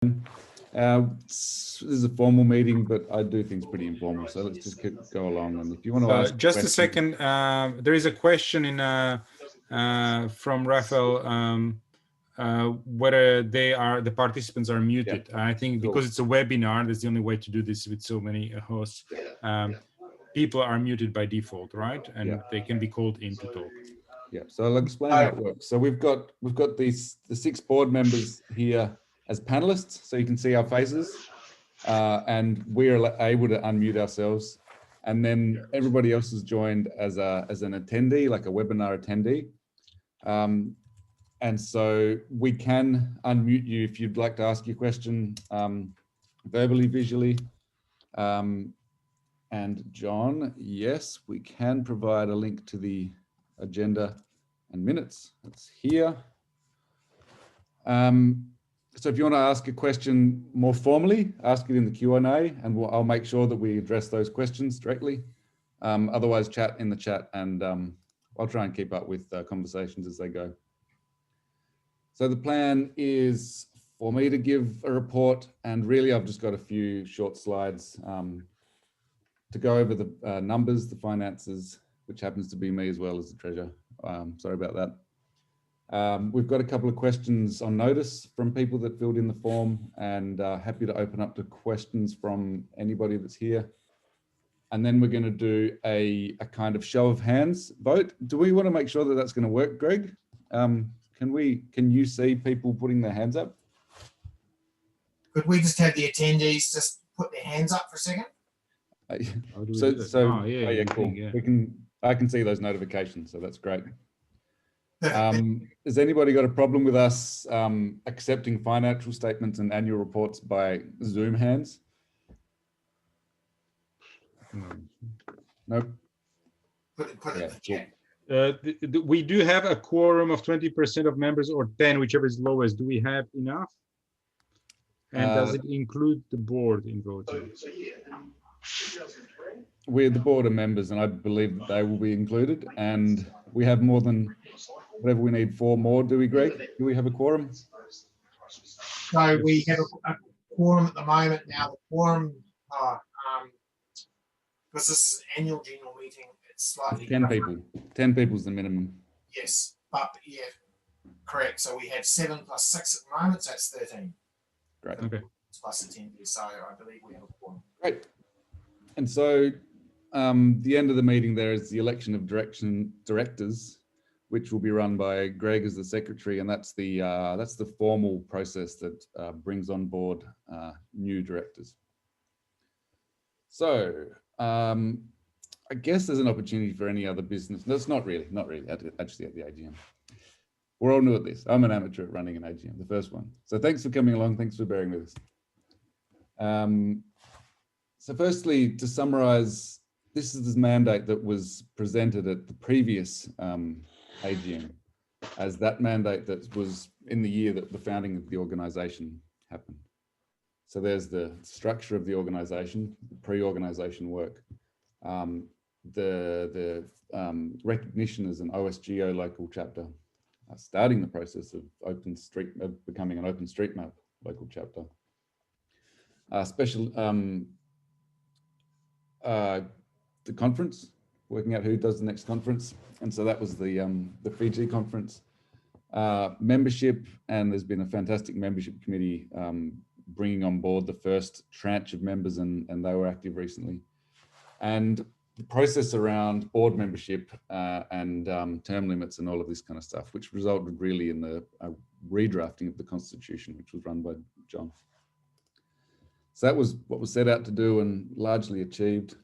This is a formal meeting, but I do things pretty informal. So let's just go along. And if you want to ask, just a second, there is a question in from Raphael whether the participants are muted. Yeah. I think because it's a webinar, that's the only way to do this with so many hosts. People are muted by default, right? And they can be called in to talk. Yeah, so I'll explain how it works. So we've got the 6 board members here as panelists, so you can see our faces, and we're able to unmute ourselves, and then everybody else is joined as an attendee, like a webinar attendee, and so we can unmute you if you'd like to ask your question verbally, visually, and John, yes, we can provide a link to the agenda and minutes. It's here. So if you want to ask a question more formally, ask it in the Q&A, and I'll make sure that we address those questions directly. Otherwise, chat in the chat, and I'll try and keep up with conversations as they go. So the plan is for me to give a report, and really I've just got a few short slides to go over the numbers, the finances, which happens to be me as well as the treasurer. Sorry about that. We've got a couple of questions on notice from people that filled in the form, and happy to open up to questions from anybody that's here. And then we're going to do a kind of show of hands vote. Do we want to make sure that that's going to work, Greg? Can you see people putting their hands up? Could we just have the attendees just put their hands up for a second? Cool. Yeah. I can see those notifications, so that's great. Has anybody got a problem with us accepting financial statements and annual reports by Zoom hands? Nope. We do have a quorum of 20% of members, or 10, whichever is lowest. Do we have enough? And does it include the board in voting? We're the board of members, and I believe that they will be included. And we have more than whatever we need, 4 more. Do we, Greg? Do we have a quorum? So we have a quorum at the moment. Now the quorum, because this is an annual general meeting, it's slightly 10 people. 10 people is the minimum. Yes, but yeah, correct. So we have 7 plus 6 at the moment, so that's 13. Great. Okay. Plus attendees, so I believe we have a quorum. Great. And so the end of the meeting there is the election of directors, which will be run by Greg as the secretary, and that's the formal process that brings on board new directors. So I guess there's an opportunity for any other business. No, it's not really actually at the AGM. We're all new at this. I'm an amateur at running an AGM, the first one. So thanks for coming along. Thanks for bearing with us. So firstly, to summarize, this is the mandate that was presented at the previous AGM as that mandate that was in the year that the founding of the organization happened. So there's the structure of the organization, the pre-organization work, the recognition as an OSGeo local chapter, starting the process of becoming an OpenStreetMap local chapter. The conference, working out who does the next conference, and so that was the Fiji conference. Membership, and there's been a fantastic membership committee bringing on board the first tranche of members, and they were active recently. And the process around board membership and term limits and all of this kind of stuff, which resulted really in the redrafting of the Constitution, which was run by John. So that was what was set out to do and largely achieved.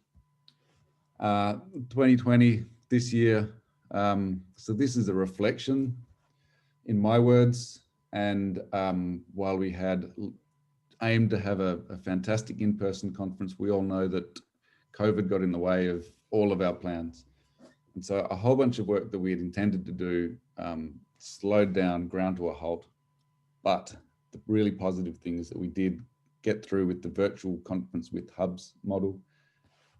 2020, this year. So this is a reflection, in my words, and while we had aimed to have a fantastic in-person conference, we all know that COVID got in the way of all of our plans. And so a whole bunch of work that we had intended to do slowed down, ground to a halt. But the really positive thing is that we did get through with the virtual conference with hubs model.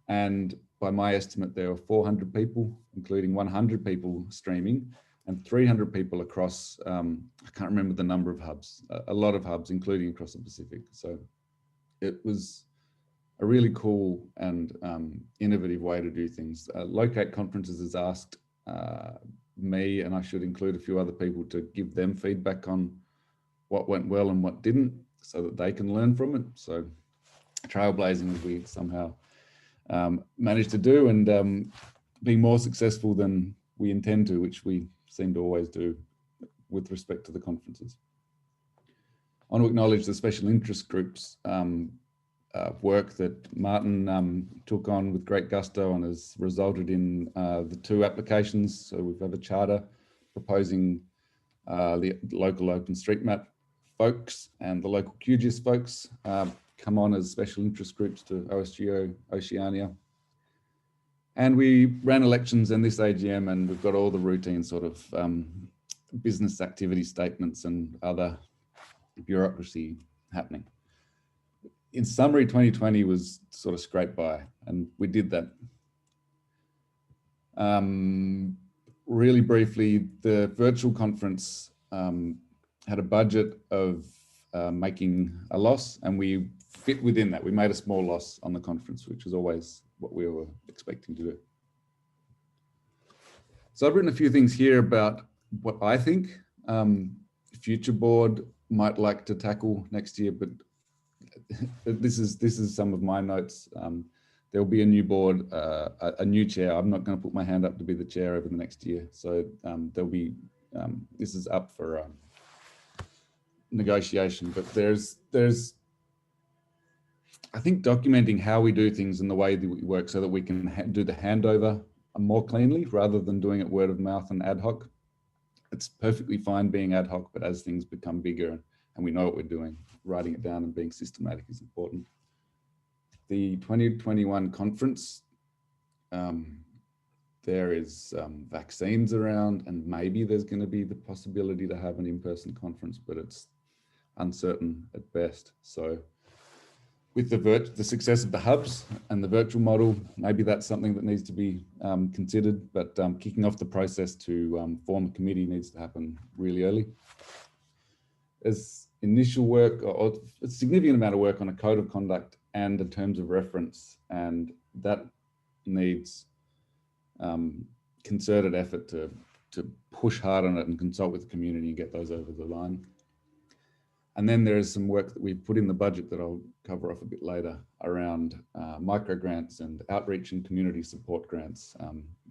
And by my estimate, there were 400 people, including 100 people streaming, and 300 people across, I can't remember the number of hubs, a lot of hubs, including across the Pacific. So it was a really cool and innovative way to do things. Locate Conferences has asked me, and I should include a few other people, to give them feedback on what went well and what didn't, so that they can learn from it. So trailblazing, as we somehow managed to do, and being more successful than we intend to, which we seem to always do with respect to the conferences. I want to acknowledge the special interest groups work that Martin took on with great gusto and has resulted in the 2 applications. So we've had a charter proposing the local OpenStreetMap folks and the local QGIS folks come on as special interest groups to OSGeo Oceania. And we ran elections in this AGM, and we've got all the routine sort of business activity statements and other bureaucracy happening. In summary, 2020 was sort of scraped by, and we did that. Really briefly, the virtual conference had a budget of making a loss, and we fit within that. We made a small loss on the conference, which is always what we were expecting to do. So I've written a few things here about what I think future board might like to tackle next year, but this is some of my notes. There'll be a new board, a new chair. I'm not going to put my hand up to be the chair over the next year. So there'll be, this is up for negotiation, but there's, I think, documenting how we do things and the way that we work so that we can do the handover more cleanly rather than doing it word of mouth and ad hoc. It's perfectly fine being ad hoc, but as things become bigger and we know what we're doing, writing it down and being systematic is important. The 2021 conference, there is vaccines around, and maybe there's going to be the possibility to have an in-person conference, but it's uncertain at best. So with the success of the hubs and the virtual model, maybe that's something that needs to be considered, but kicking off the process to form a committee needs to happen really early. There's initial work, or a significant amount of work on a code of conduct and the terms of reference, and that needs concerted effort to push hard on it and consult with the community and get those over the line. And then there is some work that we've put in the budget that I'll cover off a bit later around micro grants and outreach and community support grants.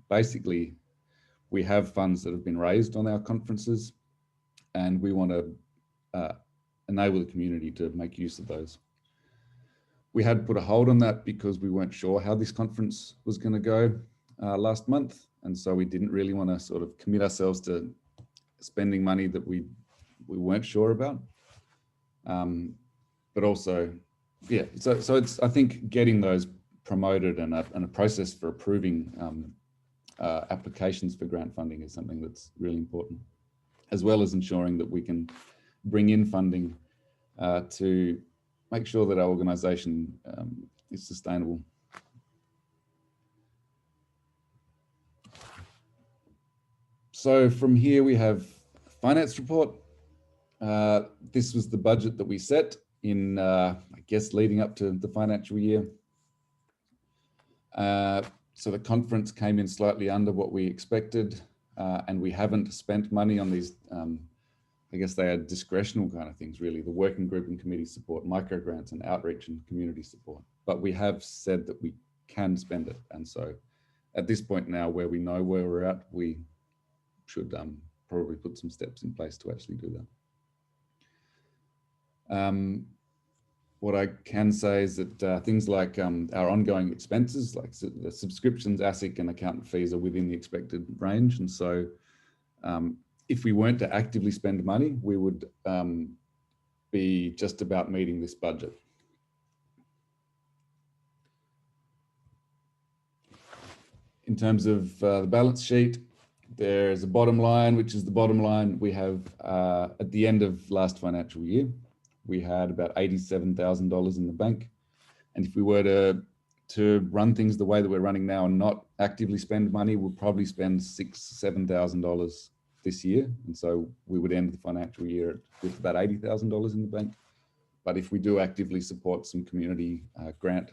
Basically, we have funds that have been raised on our conferences, and we want to enable the community to make use of those. We had put a hold on that because we weren't sure how this conference was going to go last month. And so we didn't really want to sort of commit ourselves to spending money that we weren't sure about. But also, yeah, so it's, I think, getting those promoted and a process for approving applications for grant funding is something that's really important, as well as ensuring that we can bring in funding to make sure that our organization is sustainable. So from here we have finance report. This was the budget that we set in, I guess, leading up to the financial year. So the conference came in slightly under what we expected, and we haven't spent money on these, I guess they are discretional kind of things, really, the working group and committee support, micro grants and outreach and community support. But we have said that we can spend it. And so at this point now, where we know where we're at, we should probably put some steps in place to actually do that. What I can say is that things like our ongoing expenses, like the subscriptions, ASIC and accountant fees, are within the expected range. And so if we weren't to actively spend money, we would be just about meeting this budget. In terms of the balance sheet, there's a bottom line, which is the bottom line we have at the end of last financial year. We had about $87,000 in the bank. And if we were to run things the way that we're running now and not actively spend money, we'll probably spend $6,000 to $7,000 this year. And so we would end the financial year with about $80,000 in the bank. But if we do actively support some community grant,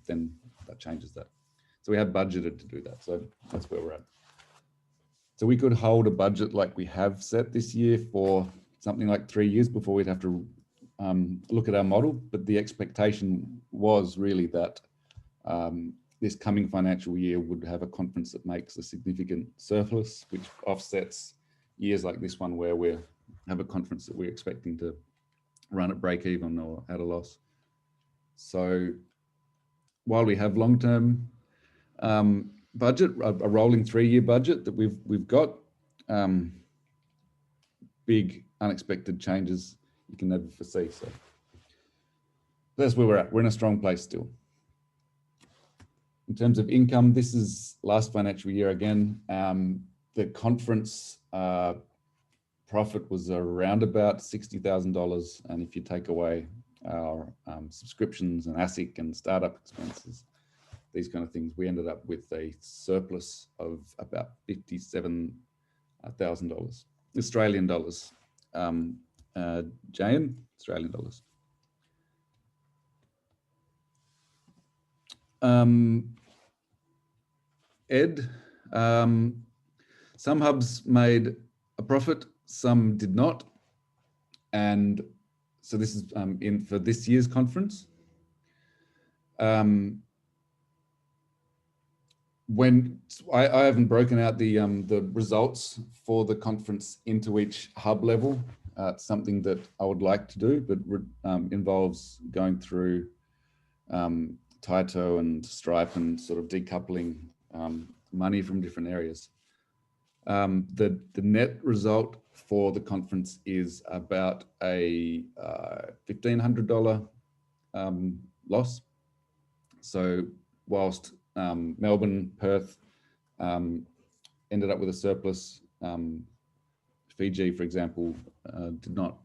then that changes that. So we have budgeted to do that. So that's where we're at. So we could hold a budget like we have set this year for something like 3 years before we'd have to look at our model. But the expectation was really that this coming financial year would have a conference that makes a significant surplus, which offsets years like this one where we have a conference that we're expecting to run at break even or at a loss. So while we have long-term budget, a rolling 3-year budget that we've got, big unexpected changes you can never foresee. So that's where we're at. We're in a strong place still. In terms of income, this is last financial year again. The conference profit was around about $60,000. And if you take away our subscriptions and ASIC and startup expenses, these kind of things, we ended up with a surplus of about $57,000, Australian dollars. Jane, Australian dollars. Ed, some hubs made a profit, some did not. And so this is in for this year's conference. When I haven't broken out the results for the conference into each hub level, it's something that I would like to do, but involves going through Taito and Stripe and sort of decoupling money from different areas. The net result for the conference is about a $1,500 loss. So whilst Melbourne, Perth ended up with a surplus, Fiji, for example, did not.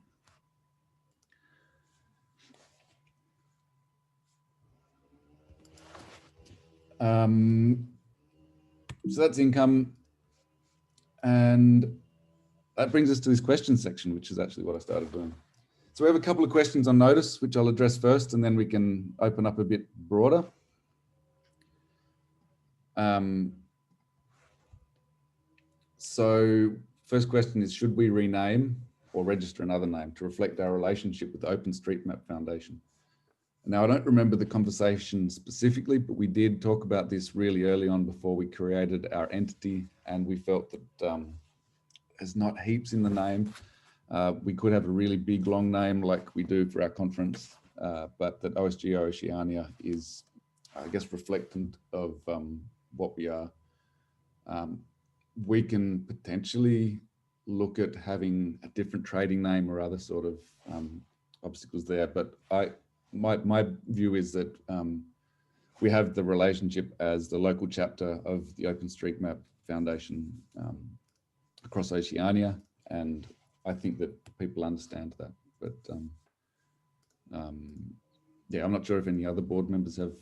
So that's income. And that brings us to this question section, which is actually what I started doing. So we have a couple of questions on notice, which I'll address first, and then we can open up a bit broader. So first question is, should we rename or register another name to reflect our relationship with the OpenStreetMap Foundation? Now, I don't remember the conversation specifically, but we did talk about this really early on before we created our entity, and we felt that there's not heaps in the name. We could have a really big, long name like we do for our conference, but that OSGeo Oceania is, I guess, reflectant of what we are. We can potentially look at having a different trading name or other sort of obstacles there, but my view is that we have the relationship as the local chapter of the OpenStreetMap Foundation across Oceania, and I think that people understand that. But yeah, I'm not sure if any other board members have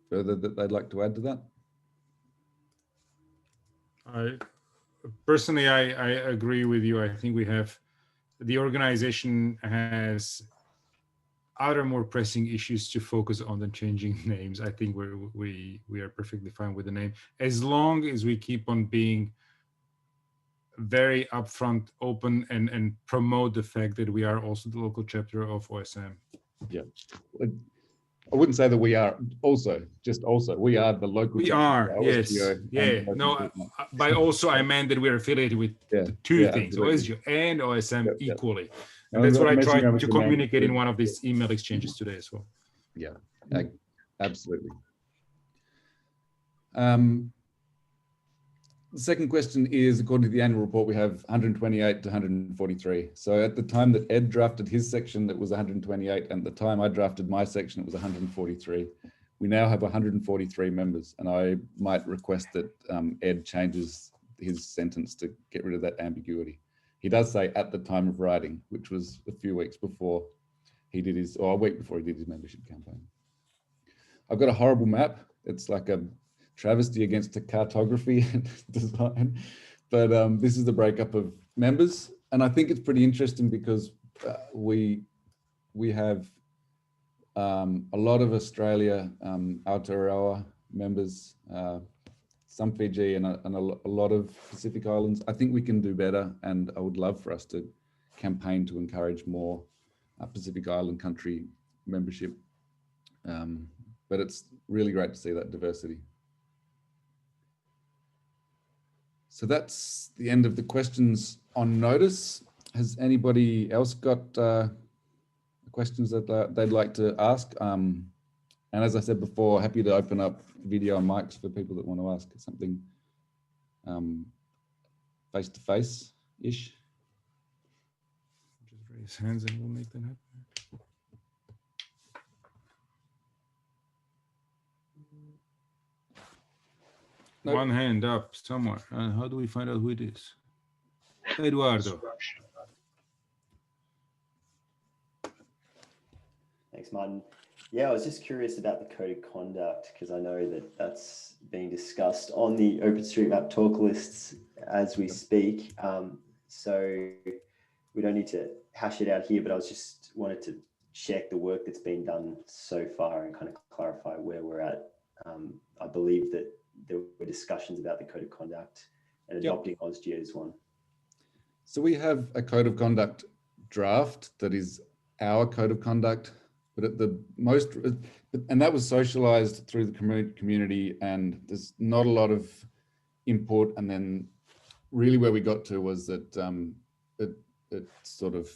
further that they'd like to add to that. Personally, I agree with you. I think the organization has other more pressing issues to focus on than changing names. I think we are perfectly fine with the name, as long as we keep on being very upfront, open, and promote the fact that we are also the local chapter of OSM. Yeah, I wouldn't say that we are also, just also. We are the local. We are, yes. Yeah, no, by also I meant that we're affiliated with the two things, OSGeo and OSM equally. And that's what I tried to communicate in one of these email exchanges today as well. Yeah, absolutely. The second question is, according to the annual report, we have 128 to 143. So at the time that Ed drafted his section, that was 128, and the time I drafted my section, it was 143. We now have 143 members, and I might request that Ed changes his sentence to get rid of that ambiguity. He does say at the time of writing, which was a few weeks before he did his, or a week before he did his membership campaign. I've got a horrible map. It's like a travesty against a cartography design, but this is the breakup of members, and I think it's pretty interesting because we have a lot of Australia, Aotearoa members, some Fiji, and a lot of Pacific Islands. I think we can do better, and I would love for us to campaign to encourage more Pacific Island country membership. But it's really great to see that diversity. So that's the end of the questions on notice. Has anybody else got questions that they'd like to ask? And as I said before, happy to open up video and mics for people that want to ask something face-to-face-ish. Just raise hands and we'll make that happen. Nope. One hand up somewhere. How do we find out who it is? Eduardo. Thanks, Martin. Yeah, I was just curious about the code of conduct because I know that that's being discussed on the OpenStreetMap talk lists as we speak. So we don't need to hash it out here, but I was just wanted to check the work that's been done so far and kind of clarify where we're at. I believe that there were discussions about the code of conduct and adopting OSGeo's one. So we have a code of conduct draft that is our code of conduct, but at the most, and that was socialized through the community, and there's not a lot of input. And then really where we got to was that it sort of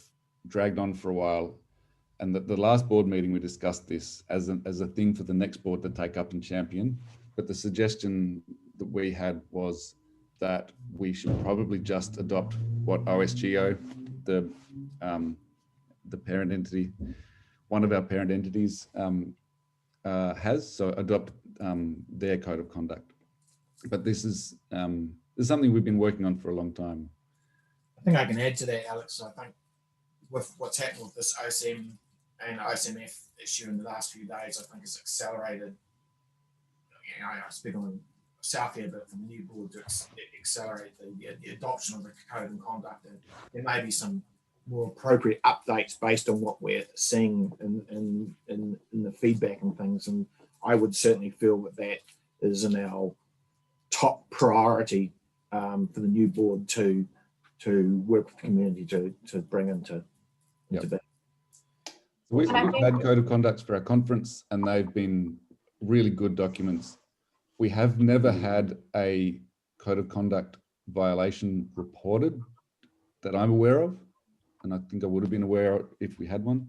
dragged on for a while. And the last board meeting, we discussed this as a thing for the next board to take up and champion. But the suggestion that we had was that we should probably just adopt what OSGeo, the parent entity, one of our parent entities has, so adopt their code of conduct. But this is something we've been working on for a long time. I think I can add to that, Alex. I think with what's happened with this OSM and OSMF issue in the last few days, I think has accelerated. You know, I speak on South here, but from the new board to accelerate the adoption of the code of conduct, and there may be some more appropriate updates based on what we're seeing in the feedback and things. And I would certainly feel that that is in our top priority for the new board to work with the community to bring into that. We've had code of conducts for our conference, and they've been really good documents. We have never had a code of conduct violation reported that I'm aware of, and I think I would have been aware if we had one.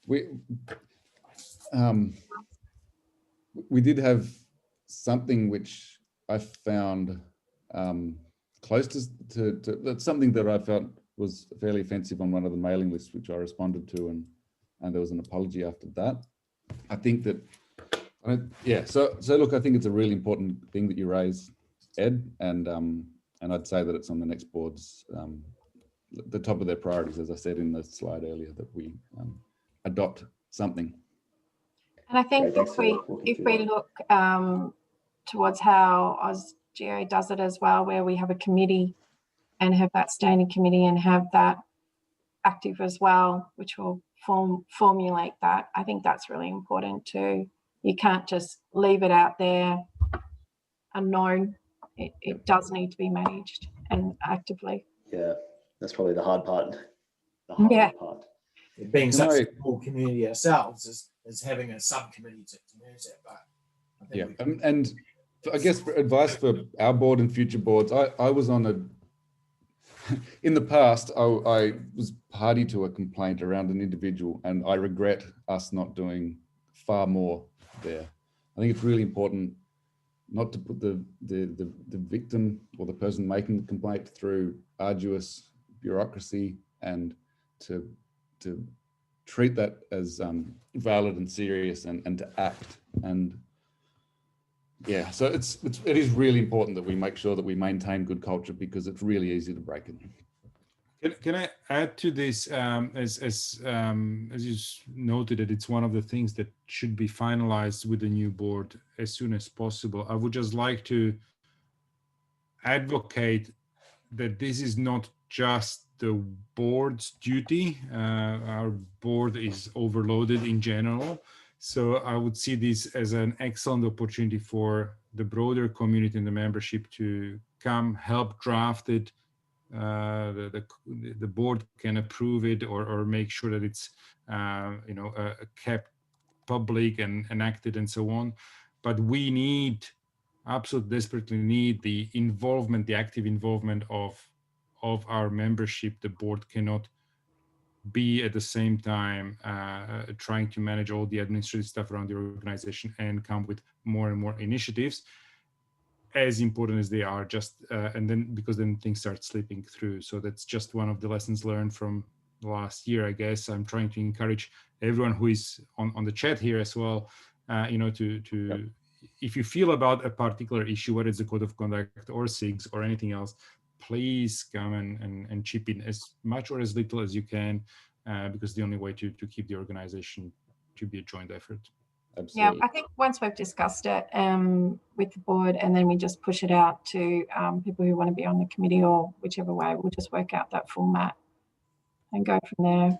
We did have something which I found close to that's something that I felt was fairly offensive on one of the mailing lists, which I responded to, and there was an apology after that. I think that, so look, I think it's a really important thing that you raise, Ed, and I'd say that it's on the next board's the top of their priorities, as I said in the slide earlier, that we adopt something. And I think if we look towards how OSGeo does it as well, where we have a committee and have that standing committee and have that active as well, which will formulate that. I think that's really important too. You can't just leave it out there unknown. It does need to be managed and actively. Yeah, that's probably the hard part. The hard part. Being such a small community ourselves is having a subcommittee to manage that. But I think and I guess for advice for our board and future boards, I was on in the past, I was party to a complaint around an individual, and I regret us not doing far more there. I think it's really important not to put the victim or the person making the complaint through arduous bureaucracy, and to treat that as valid and serious, and to act. And yeah, so it is really important that we make sure that we maintain good culture, because it's really easy to break it. Can I add to this? As you noted, that it's one of the things that should be finalized with the new board as soon as possible. I would just like to advocate that this is not just the board's duty. Our board is overloaded in general. So I would see this as an excellent opportunity for the broader community and the membership to come help draft it. The board can approve it or make sure that it's kept public and enacted and so on. But we absolutely desperately need the involvement, the active involvement of our membership. The board cannot be at the same time trying to manage all the administrative stuff around the organization and come with more and more initiatives, as important as they are, because then things start slipping through. So that's just one of the lessons learned from last year, I guess. I'm trying to encourage everyone who is on the chat here as well, to if you feel about a particular issue, whether it's the code of conduct or SIGs or anything else, please come and chip in as much or as little as you can, because the only way to keep the organization to be a joint effort. Absolutely. Yeah, I think once we've discussed it with the board, and then we just push it out to people who want to be on the committee or whichever way, we'll just work out that format and go from there.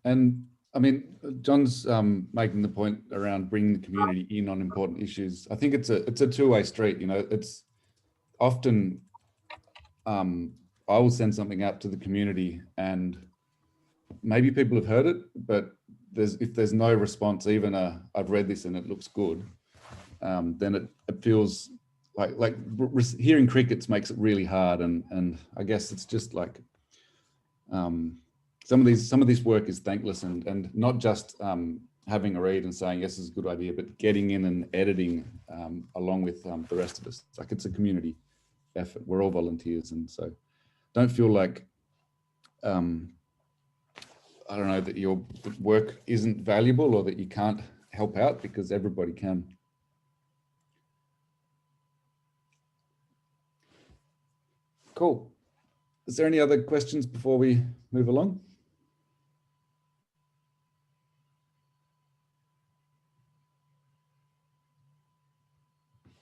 And I mean, John's making the point around bringing the community in on important issues. I think it's a two-way street. You know, it's often I will send something out to the community, and maybe people have heard it, but if there's no response, even I've read this and it looks good, then it feels like hearing crickets makes it really hard. And I guess it's just like some of this work is thankless, and not just having a read and saying yes, this is a good idea, but getting in and editing along with the rest of us. Like, it's a community effort. We're all volunteers, and so don't feel like I don't know, that your work isn't valuable or that you can't help out, because everybody can. Cool. Is there any other questions before we move along?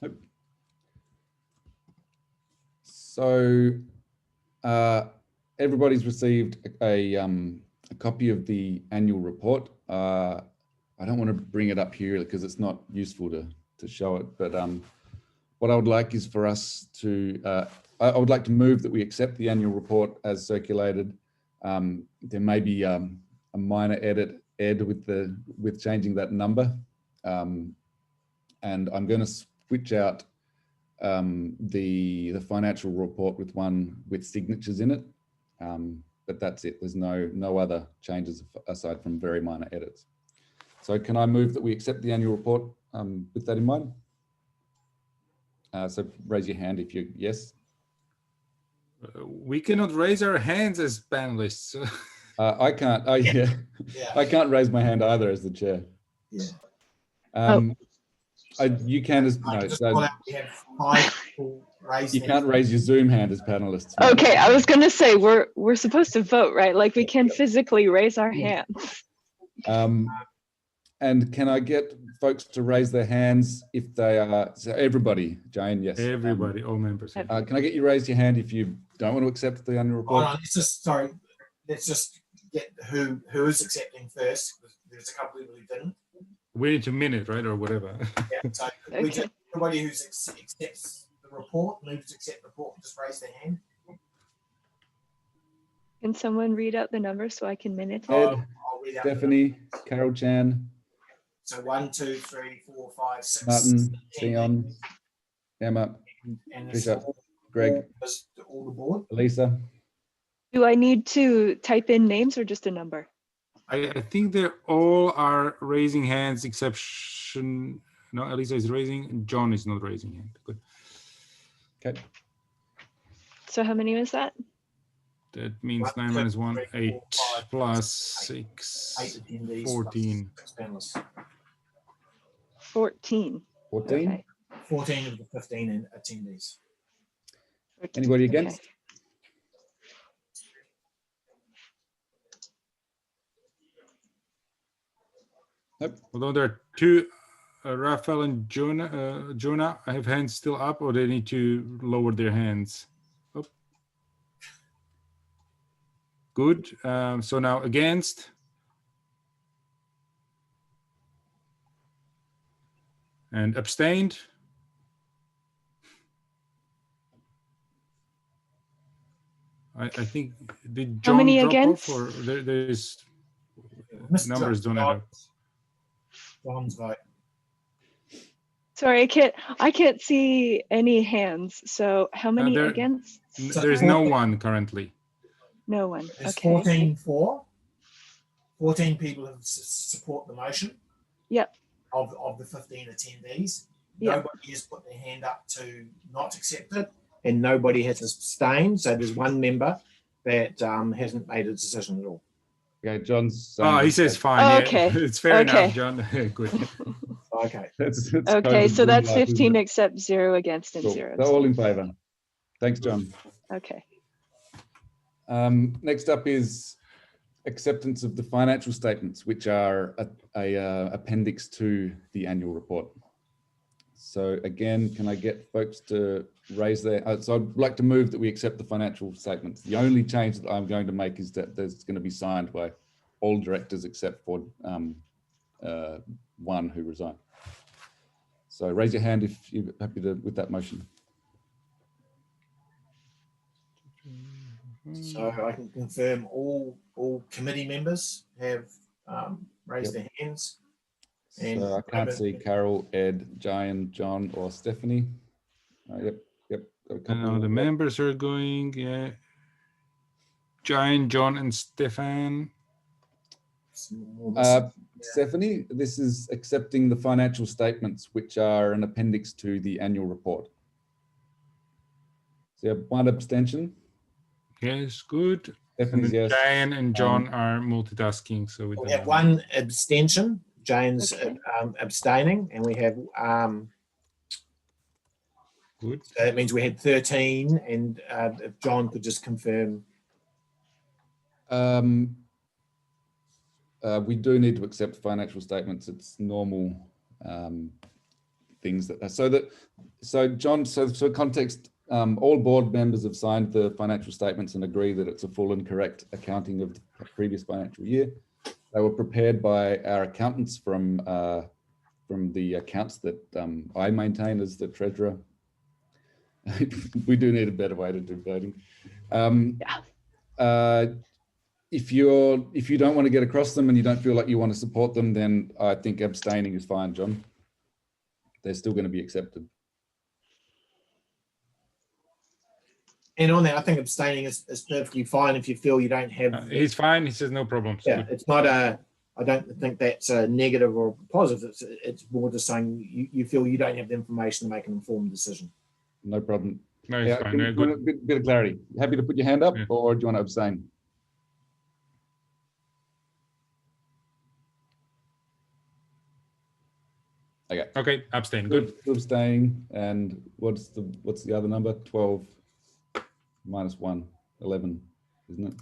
Nope. So everybody's received a copy of the annual report. I don't want to bring it up here because it's not useful to show it, but what I would like is for us to, I would like to move that we accept the annual report as circulated. There may be a minor edit, Ed, with changing that number. And I'm going to switch out the financial report with one with signatures in it. But that's it. There's no other changes aside from very minor edits. So can I move that we accept the annual report with that in mind? So raise your hand if you yes. We cannot raise our hands as panelists. I can't. Oh yeah. I can't raise my hand either as the chair. Yeah. You can as no. So you can't raise your Zoom hand as panelists. No. Okay, I was gonna say we're supposed to vote, right? Like, we can physically raise our hands. And can I get folks to raise their hands if they are, so everybody, Jane, yes. Everybody, all members. Can I get you to raise your hand if you don't want to accept the annual report? Oh, no, let's just get who is accepting first. There's a couple of people who didn't. We need to minute, right, or whatever. Yeah, so Okay. everybody who accepts the report, moves to accept the report, just raise their hand. Can someone read out the numbers so I can minute it? Ed, I'll read out the Stephanie, Carol Chan, So 1, 2, 3, 4, 5, 6. Martin, Theon, Emma, and Trisha, Greg, all the board. Elisa. Do I need to type in names or just a number? I think they all are raising hands, exception. No, Elisa is raising. John is not raising hand. Good. Okay. So how many was that? That means 9 minus 1, 8 plus 6, 14. 14. 14. Okay. 14 of the 15 attendees. 14. Anybody against? Okay. Nope. Although there are two, Raphael and Jonah have hands still up, or they need to lower their hands. Good. So now against. And abstained. I think, did John How many drop against? off, or there's Mr. numbers don't add up? John's vote. Sorry, I can't see any hands. So how many there- against? There's no one currently. No one. There's Okay. 14 for. 14 people have support the motion. Yep. Of the 15 attendees. Yep. Nobody has put their hand up to not accept it, and nobody has abstained. So there's one member that hasn't made a decision at all. Okay, John's. Oh, he says fine. Oh, Yeah. okay. It's fair Okay. enough, John. Good. Okay. It's Okay, COVID so that's green light, isn't 15 it? accept, 0 against, and Cool. 0. They're all in favour. Thanks, John. Okay. Next up is acceptance of the financial statements, which are a appendix to the annual report. So again, can I get folks to raise their, so I'd like to move that we accept the financial statements. The only change that I'm going to make is that there's going to be signed by all directors except for one who resigned. So raise your hand if you're happy with that motion. So I can confirm all committee members have raised their hands. And So I can't see Carol, Ed, Jane, John, or Stephanie. Yep. Got a couple Now the members are going, yeah. Jane, John, and Stefan. Stephanie, this is accepting the financial statements, which are an appendix to the annual report. So you have one abstention. Yes, good. Stephanie's yes. Jane and John are multitasking, so we We don't have have one abstention. Jane's Okay. abstaining, and we have good. so that means we had 13, and if John could just confirm. We do need to accept financial statements. It's normal things that so John, so context, all board members have signed the financial statements and agree that it's a full and correct accounting of the previous financial year. They were prepared by our accountants from the accounts that I maintain as the treasurer. We do need a better way to do voting. If you don't want to get across them and you don't feel like you want to support them, then I think abstaining is fine, John. They're still going to be accepted. And on that, I think abstaining is perfectly fine if you feel you don't have. He's fine. He says no problem. Yeah, Good. it's not a. I don't think that's a negative or positive. It's more just saying you feel you don't have the information to make an informed decision. No problem. No, it's fine. No, A good. bit of clarity. Happy to put your hand up, Yeah. or do you want to abstain? Okay. Okay, abstain. Good. Abstain. And what's the other number? 12 minus 1, 11, isn't it?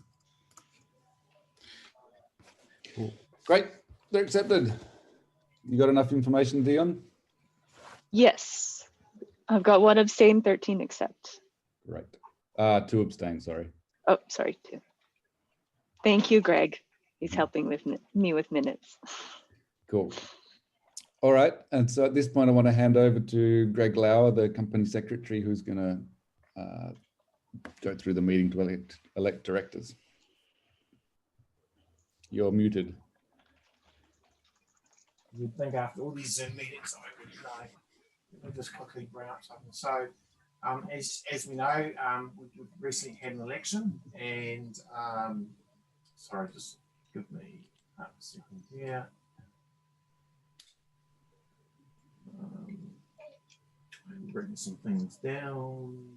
Cool. Great. They're accepted. You got enough information, Dion? Yes. I've got 1 abstain, 13 accept. Great. 2 abstain, sorry. Oh, sorry, 2. Thank you, Greg. He's helping with me with minutes. Cool. All right. And so at this point, I want to hand over to Greg Lauer, the company secretary, who's going to go through the meeting to elect directors. You're muted. You'd think after all these Zoom meetings, I would know. Let me just quickly bring up something. So, as we know, we've recently had an election, and sorry, just give me a second here. Bring some things down.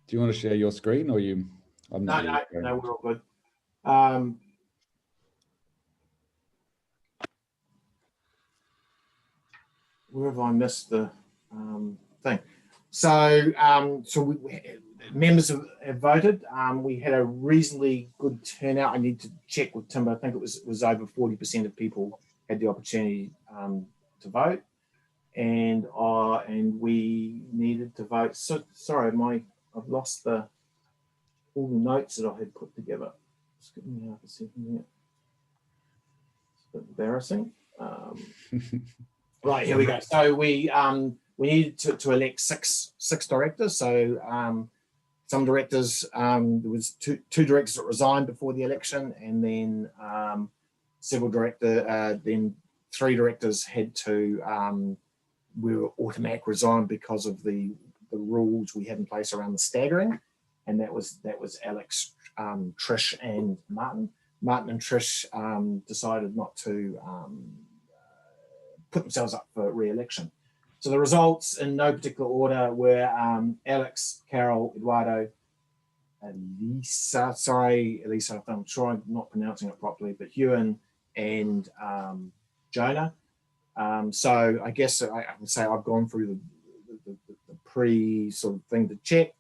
Do you want to share your screen, or you? I'm not. No, we're all good. Where have I missed the thing? So, members have voted. We had a reasonably good turnout. I need to check with Tim, but I think it was over 40% of people had the opportunity to vote, and we needed to vote. So sorry, I've lost the. all the notes that I had put together. Just give me half a second there. It's a bit embarrassing. Right, here we go. So we needed to elect six directors. So some directors, there was two directors that resigned before the election, and then then 3 directors had to were automatic resigned because of the rules we had in place around the staggering, and that was Alex, Trish, and Martin. Martin and Trish decided not to put themselves up for re-election. So the results in no particular order were Alex, Carol, Eduardo, Elisa, I'm sure I'm not pronouncing it properly, but Ewan and Jonah. So I guess I would say I've gone through the pre sort of thing to check,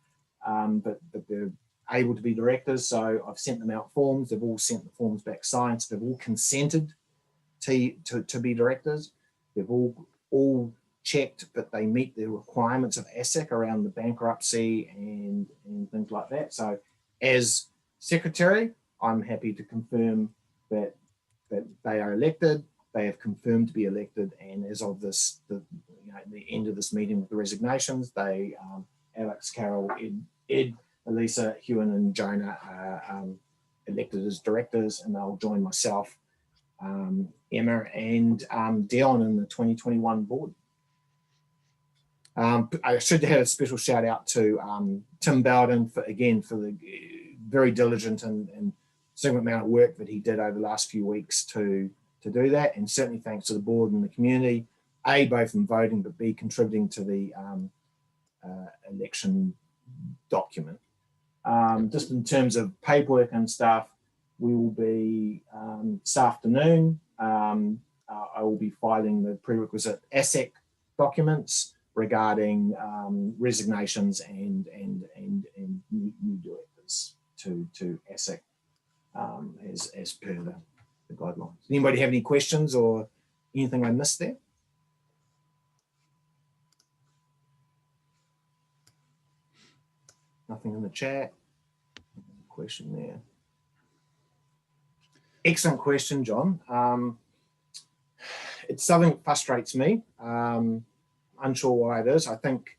but they're able to be directors. So I've sent them out forms. They've all sent the forms back signed. So they've all consented to be directors. They've all checked that they meet the requirements of ASIC around the bankruptcy and things like that. So as secretary, I'm happy to confirm that they are elected. They have confirmed to be elected, and as of the end of this meeting with the resignations, they Alex, Carol, Ed, Elisa, Ewan, and Jonah are elected as directors, and they'll join myself, Emma, and Dion in the 2021 board. I should have a special shout out to Tim Bowden for the very diligent and significant amount of work that he did over the last few weeks to do that, and certainly thanks to the board and the community, A, both in voting, but B, contributing to the election document. Just in terms of paperwork and stuff, we will be this afternoon. I will be filing the prerequisite ASIC documents regarding resignations and new directors to ASIC as per the guidelines. Anybody have any questions or anything I missed there? Nothing in the chat. Question there. Excellent question, John. It's something that frustrates me. Unsure why it is. I think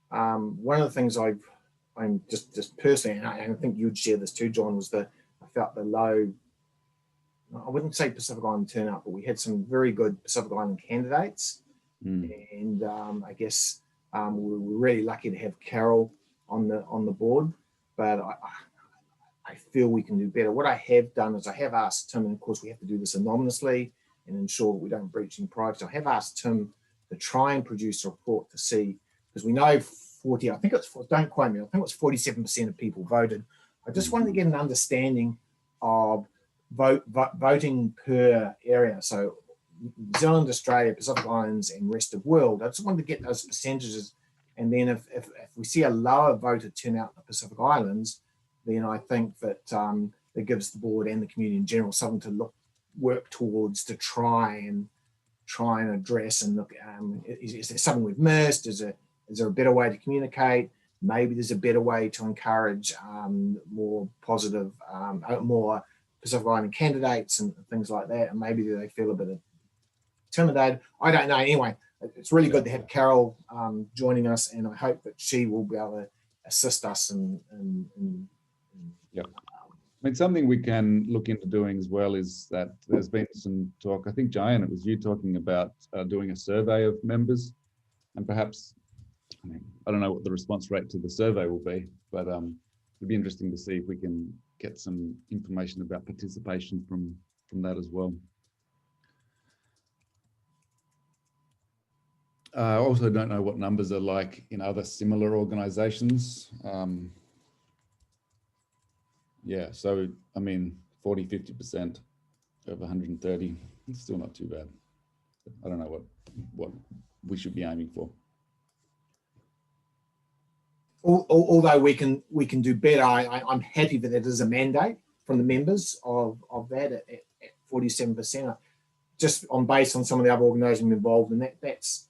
one of the things I'm just personally, and I think you'd share this too, John, was I felt the low, I wouldn't say Pacific Island turnout, but we had some very good Pacific Island candidates. And I guess we were really lucky to have Carol on the board, but I feel we can do better. What I have done is I have asked Tim, and of course we have to do this anonymously and ensure we don't breach any privacy. I have asked Tim to try and produce a report to see, because we know 40, I think it's, don't quote me, I think it's 47% of people voted. I just wanted to get an understanding of voting per area. So New Zealand, Australia, Pacific Islands, and rest of world. I just wanted to get those percentages. And then if we see a lower voter turnout in the Pacific Islands, then I think that that gives the board and the community in general something to work towards to try and address and look. Is there something we've missed? Is there a better way to communicate? Maybe there's a better way to encourage more positive, more Pacific Island candidates and things like that. And maybe they feel a bit intimidated. I don't know. Anyway, it's really good to have Carol joining us, and I hope that she will be able to assist us in yeah. I mean, something we can look into doing as well is that there's been some talk, I think, Jyan, it was you talking about doing a survey of members, and perhaps, I mean, I don't know what the response rate to the survey will be, but it'd be interesting to see if we can get some information about participation from that as well. I also don't know what numbers are like in other similar organizations. Yeah, so I mean, 40, 50% of 130, it's still not too bad. I don't know what we should be aiming for. Although we can do better, I'm happy that it is a mandate from the members of that at 47%, just based on some of the other organisations involved, and that's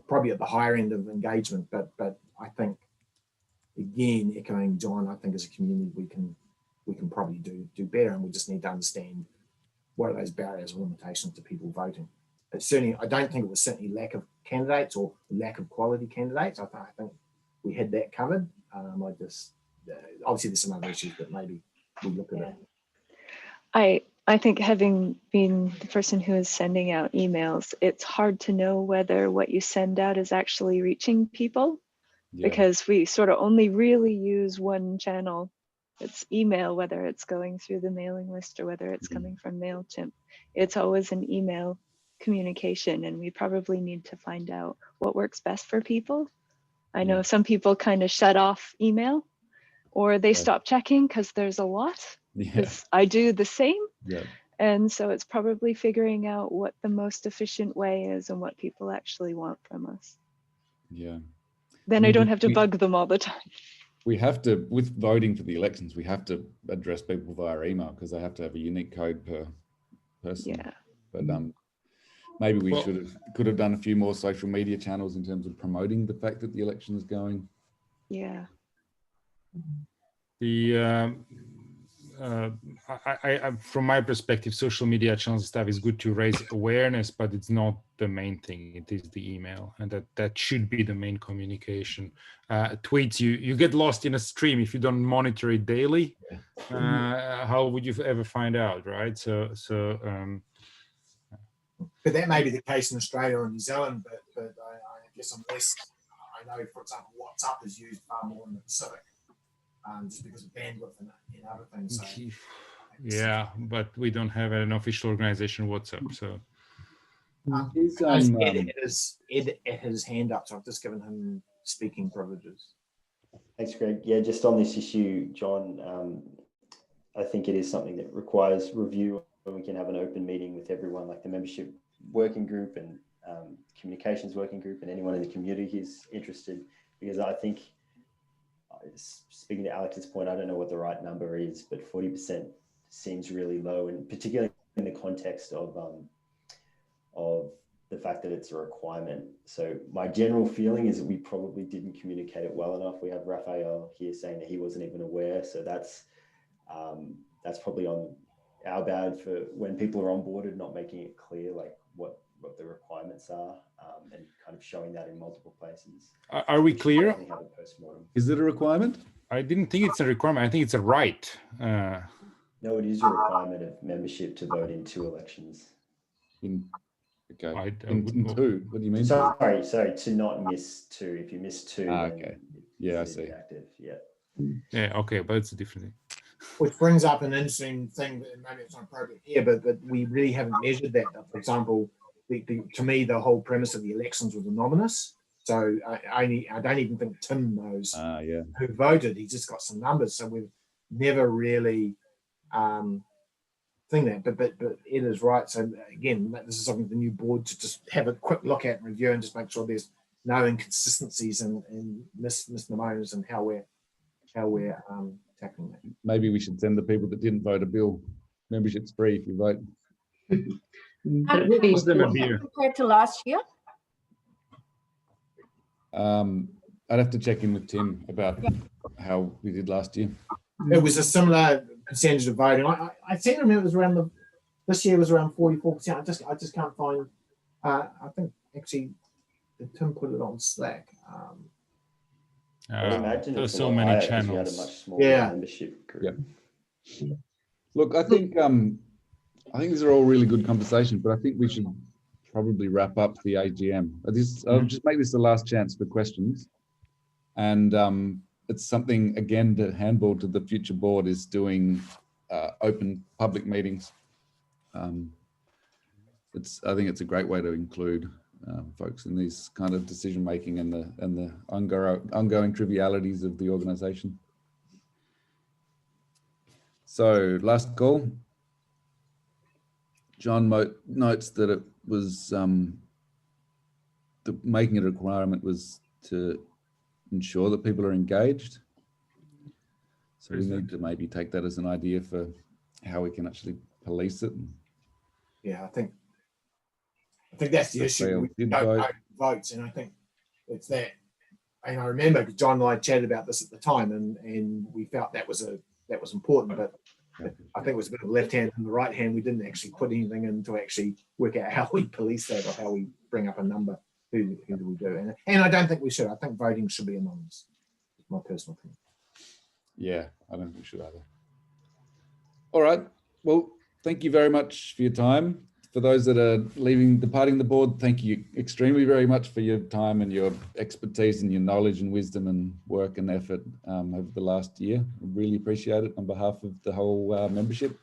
probably at the higher end of engagement. But I think again, echoing John, I think as a community we can probably do better, and we just need to understand what are those barriers or limitations to people voting. But certainly, I don't think it was certainly lack of candidates or lack of quality candidates. I think we had that covered. Obviously there's some other issues, but maybe we look at it. I think having been the person who is sending out emails, it's hard to know whether what you send out is actually reaching people, because we sort of only really use one channel. It's email, whether it's going through the mailing list or whether it's coming from MailChimp. It's always an email communication, and we probably need to find out what works best for people. I know some people kind of shut off email, or they stop checking because there's a lot. I do the same. And so it's probably figuring out what the most efficient way is and what people actually want from us. Then I don't have to bug them all the time. We have to, with voting for the elections, we have to address people via email because they have to have a unique code per person. But maybe we could have done a few more social media channels in terms of promoting the fact that the election is going. From my perspective, social media channels stuff is good to raise awareness, but it's not the main thing. It is the email, and that should be the main communication. Tweets, you get lost in a stream if you don't monitor it daily. How would you ever find out, right? But that may be the case in Australia or New Zealand, but I guess unless I know, for example, WhatsApp is used far more in the Pacific. Just because of bandwidth and other things. So, but we don't have an official organization WhatsApp. So Ed at his hand up, so I've just given him speaking privileges. Thanks, Greg. Yeah, just on this issue, John, I think it is something that requires review, and we can have an open meeting with everyone, like the membership working group and communications working group, and anyone in the community who's interested, because I think, speaking to Alex's point, I don't know what the right number is, but 40% seems really low, and particularly in the context of the fact that it's a requirement. So my general feeling is that we probably didn't communicate it well enough. We have Raphael here saying that he wasn't even aware, so that's probably on our bad for when people are onboarded, not making it clear like what the requirements are, and kind of showing that in multiple places. Are we clear? Is it a requirement? I didn't think it's a requirement. I think it's a right. No, it is a requirement of membership to vote in 2 elections. In two? What do you mean? Sorry, to not miss 2. If you miss 2, okay. I see. Active. Yeah, okay, but it's a different thing. Which brings up an interesting thing that maybe it's not appropriate here, but we really haven't measured that. For example, to me, the whole premise of the elections was anonymous. So I don't even think Tim knows who voted. He just got some numbers. So we've never really think that. But Ed is right. So again, this is something the new board to just have a quick look at and review and just make sure there's no inconsistencies and misnomers and how we're tackling that. Maybe we should send the people that didn't vote a bill. Membership's free if you vote. How did it be compared to last year? I'd have to check in with Tim about how we did last year. It was a similar percentage of voting. I seem to remember it was around this year was around 44%. I just can't find. I think actually Tim put it on Slack. I imagine there's so many channels. We had a much smaller membership group. Look, I think these are all really good conversations, but I think we should probably wrap up the AGM. I'll just make this the last chance for questions. And it's something, again, to handball to the future board is doing open public meetings. I think it's a great way to include folks in these kind of decision making and the ongoing trivialities of the organization. So last call. John notes that it was making it a requirement was to ensure that people are engaged. So we need to maybe take that as an idea for how we can actually police it. Yeah, I think that's the issue. We don't vote, and I think it's that and I remember John and I chatted about this at the time, and we felt that was important, but I think it was a bit of left hand and the right hand. We didn't actually put anything in to actually work out how we police that or how we bring up a number. Who do we do? And I don't think we should. I think voting should be anonymous. My personal opinion. Yeah, I don't think we should either. All right. Well, thank you very much for your time. For those that are departing the board, thank you extremely very much for your time and your expertise and your knowledge and wisdom and work and effort over the last year. I really appreciate it on behalf of the whole membership.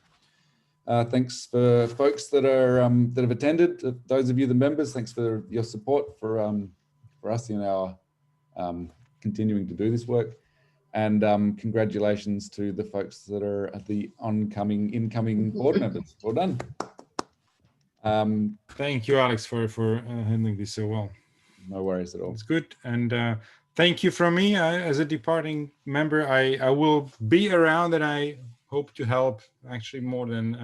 Thanks for folks that have attended. Those of you, the members, thanks for your support for us in our continuing to do this work. And congratulations to the folks that are at the incoming board members. Well done. Thank you, Alex, for handling this so well. No worries at all. It's good. And thank you from me as a departing member. I will be around, and I hope to help actually more than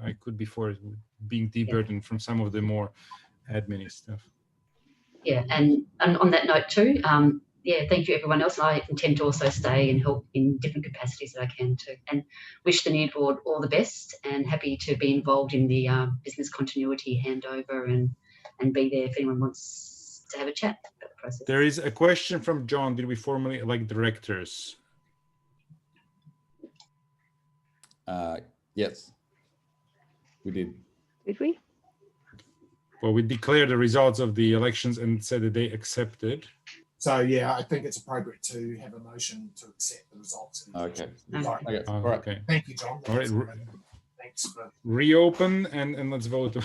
I could before, being deburdened from some of the more admin stuff. Yeah, and on that note too, yeah, thank you everyone else. I intend to also stay and help in different capacities that I can too, and wish the new board all the best, and happy to be involved in the business continuity handover and be there if anyone wants to have a chat about the process. There is a question from John. Did we formally elect directors? Yes, we did. Did we? Well, we declared the results of the elections and said that they accepted. So yeah, I think it's appropriate to have a motion to accept the results. Okay. Right. Okay. All right. Okay. Thank you, John. All right. Thanks for. Reopen and let's vote.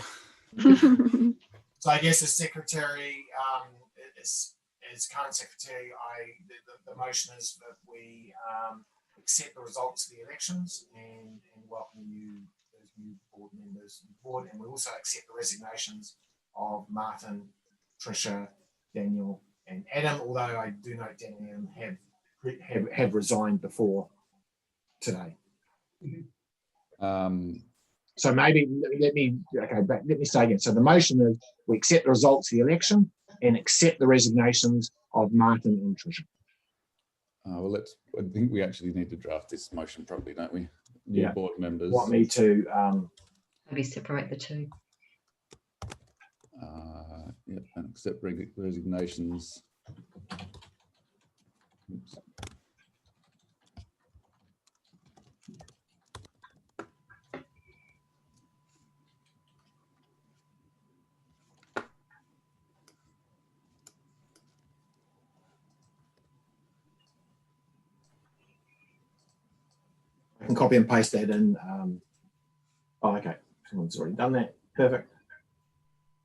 So I guess as secretary, as current secretary, the motion is that we accept the results of the elections and welcome you as new board members on board, and we also accept the resignations of Martin, Tricia, Daniel, and Adam. Although I do note Daniel and Adam have resigned before today. So maybe let me say again. So the motion is we accept the results of the election and accept the resignations of Martin and Tricia. Well, I think we actually need to draft this motion properly, don't we? New board members. Want me to maybe separate the two? Yeah, and accept resignations. Oops. I can copy and paste that in. Oh, okay. Someone's already done that. Perfect.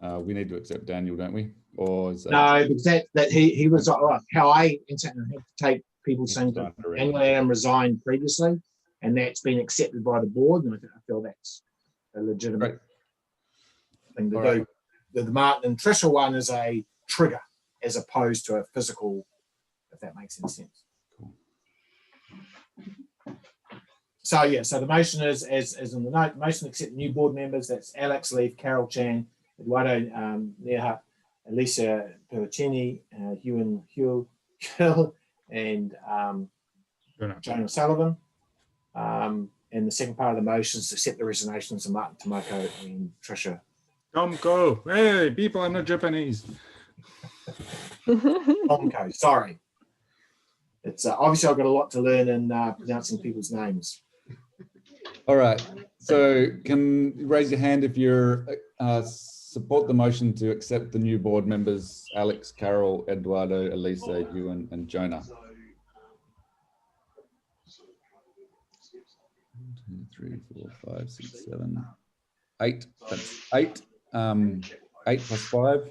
We need to accept Daniel, don't we? Or is that... No, because that he was how I had to take people saying that Daniel and Adam resigned previously, and that's been accepted by the board, and I feel that's a legitimate thing to do. Right. The Martin and Tricia one is a trigger as opposed to a physical, if that makes any sense. Cool. So yeah, so the motion is as in the note, motion to accept new board members. That's Alex Leaf, Carol Chan, Eduardo Neha, Elisa Pellicini, Hugh Hill, and Joan O'Sullivan. And the second part of the motion is to accept the resignations of Martin Tomoko and Tricia. Tomko. Hey, people, I'm not Japanese. Tomko, sorry. It's obviously I've got a lot to learn in pronouncing people's names. All right. So can you raise your hand if you're support the motion to accept the new board members, Alex, Carol, Eduardo, Elisa, Ewan, and Jonah. 1, 2, 3, 4, 5, 6, 7, 8. That's 8. 8 plus 5.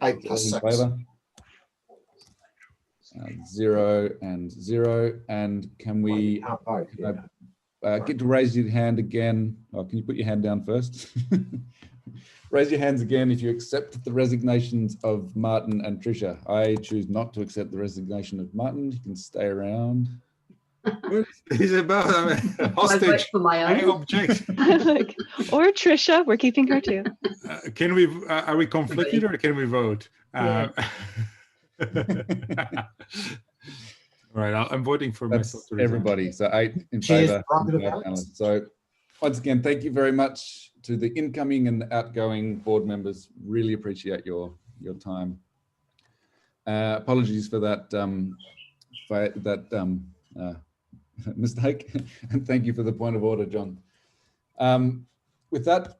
8 plus 6. Favor. 0 and 0. And can we get to raise your hand again? Oh, can you put your hand down first? Raise your hands again if you accept the resignations of Martin and Tricia. I choose not to accept the resignation of Martin. You can stay around. He's about hostage. I vote for my own. Any object? Or Tricia, we're keeping her too. Can we? Are we conflicted or can we vote? Yeah. All right, I'm voting for myself. That's everybody. So 8 in Cheers, favor. Robert, and 5 Alex. panelists. So once again, thank you very much to the incoming and outgoing board members. Really appreciate your time. Apologies for that mistake, and thank you for the point of order, John. With that,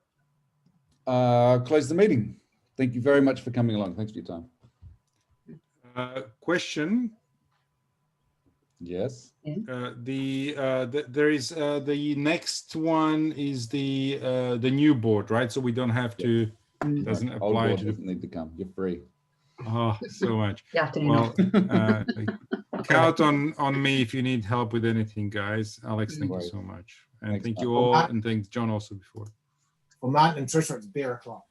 close the meeting. Thank you very much for coming along. Thanks for your time. Question. Yes. There is the next one is the new board, right? So we don't have to. Doesn't Old apply board to. doesn't need to come. You're free. Oh, so much. Good afternoon. Well, count on me if you need help with anything, guys. Alex, thank you so much, and Thanks, thank Mark. you all, and thanks John also before. For Martin and Trisha, it's beer o'clock.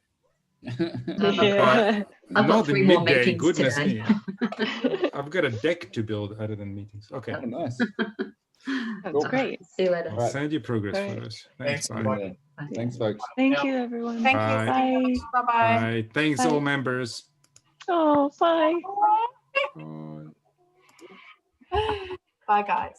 Yeah. I've got Not 3 in more midday. meetings Goodness today. me. I've got a deck to build other than meetings. Okay. Oh, nice. That's Cool. great. See you later. I'll Right. send you progress All right. photos. Thanks. Thanks, Bye. everybody. Thanks, folks. Thank you, everyone. Thank Bye. you. Bye. Bye-bye. Bye. Thanks, Bye. all members. Oh, bye. Bye. Bye, guys.